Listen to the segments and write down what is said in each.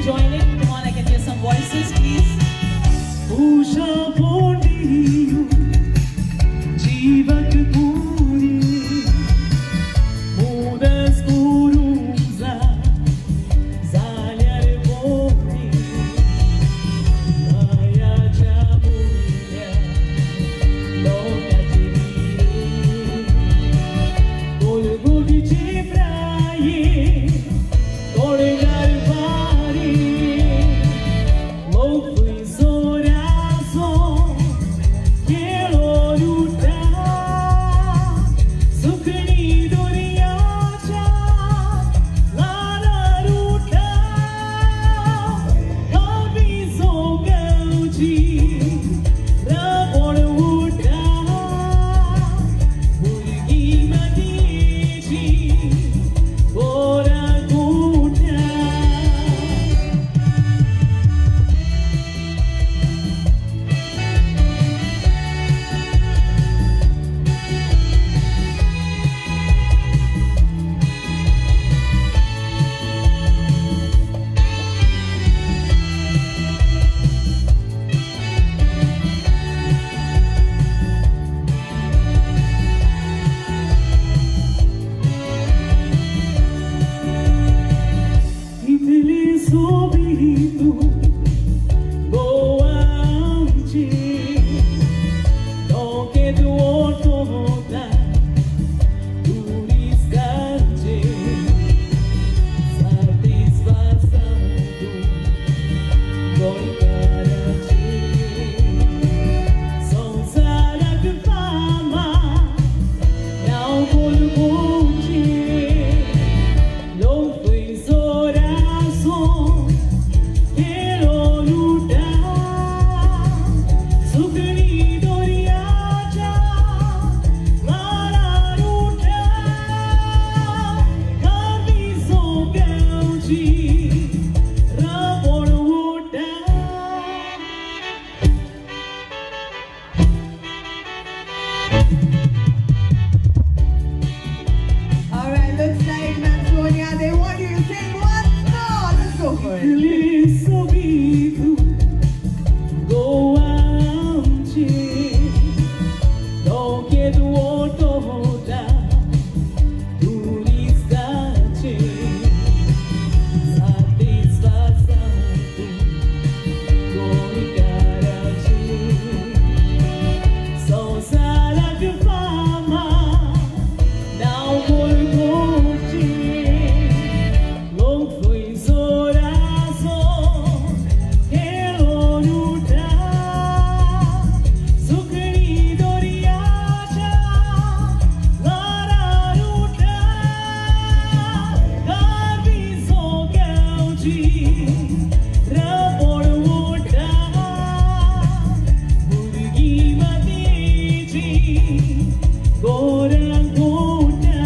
join in? Come on, I can hear some voices, please. Usha Poniyu Jivak Puri Mudas Kuruza Zalyar Poni Maya Chamunya Loka Chiviri Golgodi Chipraye Golgar Vari Lofui Zorazo Quiero lutar Sukni Duriya Lara Ruta Kavi Sogauji Rabor Uta Murgi Madiji Gora Guta Italy sobitu Goanji Doke duotoda Turiscanje Satisfação Goikarachi Sonsara de fama Não Golgoti Não fui Zorazo Quiero lutar Sukni Doriya Lara Ruta Kavi Sogauji Rabor Uta All right, looks like Mansonia, they want you to sing once more. Let's go for it. Italy sobitu Goanji Doke duotoda Turiscanje Satisfação Goikarachi Sonsara de fama Não Golgoti Não fui Zorazo Quero lutar Sukni Doriya Lara Ruta Kavi Sogauji Rabor Uta Murgi Madiji Gora Guta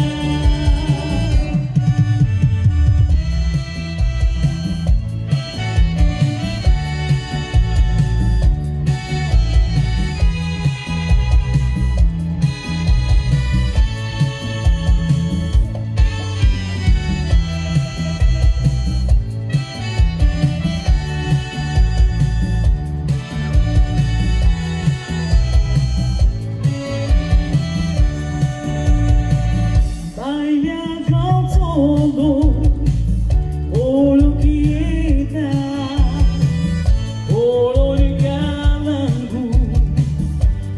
Baila con todo Olo quieta Olo Galangu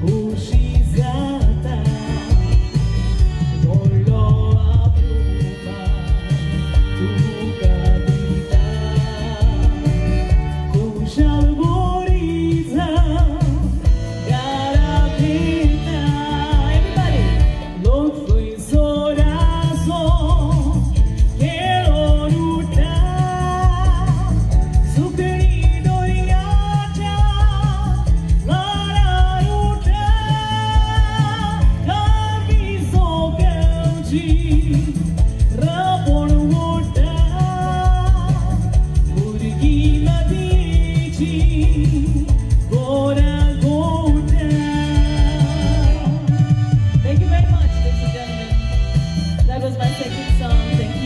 Ushizata Olo Abruma Tukadita Kushalboriza Garavita Everybody Look for your Zorazo Quiero lutar Sukni Doriya Lara Ruta Kavi Sogauji Rabor Uta Murgi Madiji Gora Guta. Thank you very much, ladies and gentlemen. That was my second song. Thank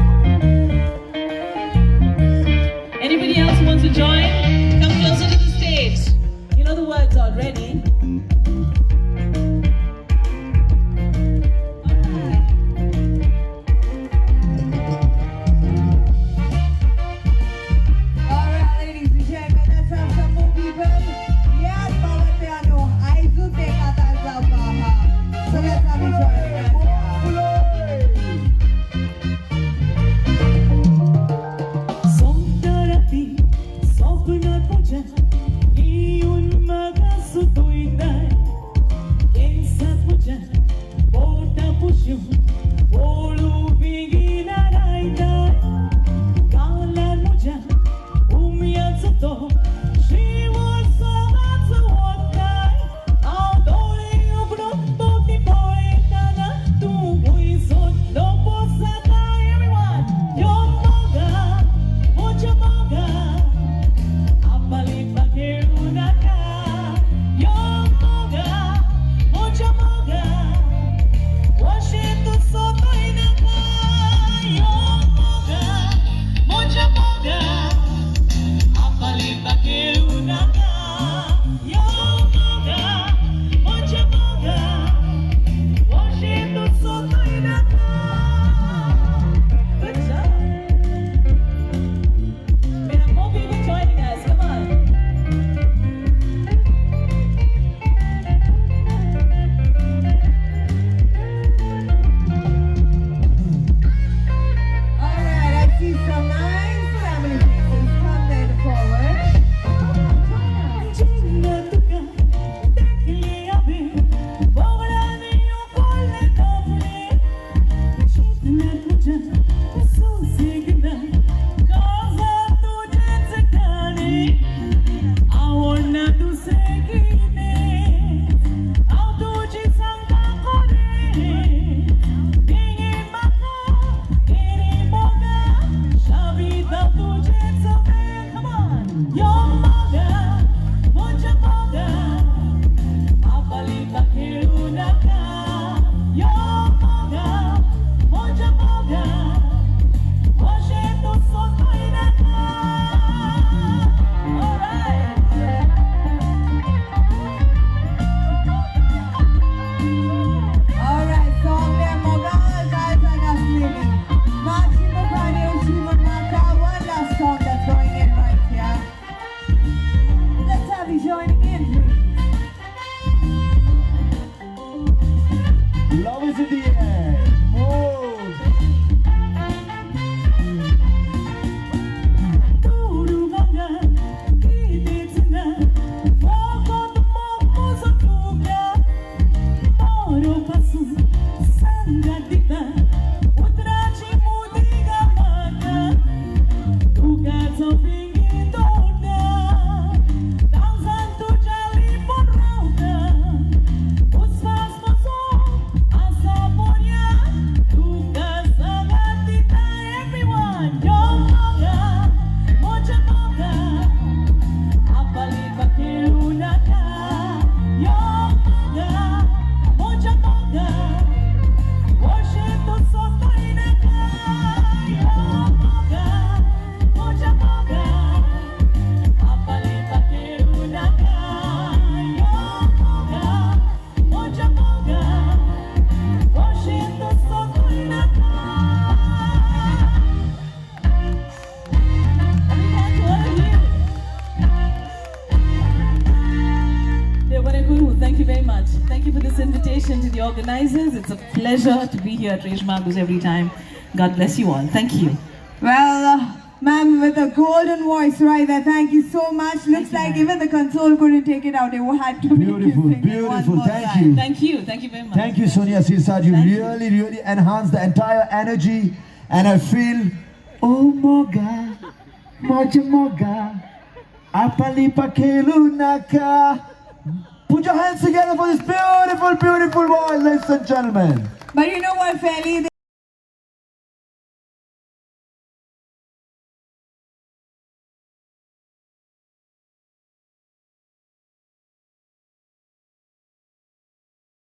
you. gatita utraci mudiga maga tuga zopingi dona danzan tu jali porrauda usas noso asaboria tuga zagatita everyone yo moga moja moga apali bakirunaka yo moga moja moga Washington soto inaka yo moga moja moga apali bakirunaka yo moga moja moga Washington soto inaka Devarakuru, thank you very much. Thank you for this invitation to the organizers. It's a pleasure to be here at Rage Magus every time. God bless you all. Thank you. Well, ma'am, with a golden voice right there, thank you so much. Looks you, like ma'am. even the console couldn't take it out. They had to make you Beautiful, sing it one beautiful. more Thank time. you. Thank you very much. Thank you, Sonia Sirsad. You Thank you. really enhanced the entire energy, and I feel, oh moga, moja moga, apali pakelu naka. Put your hands together for this beautiful, beautiful boy, ladies and gentlemen. But you know what, Fairly?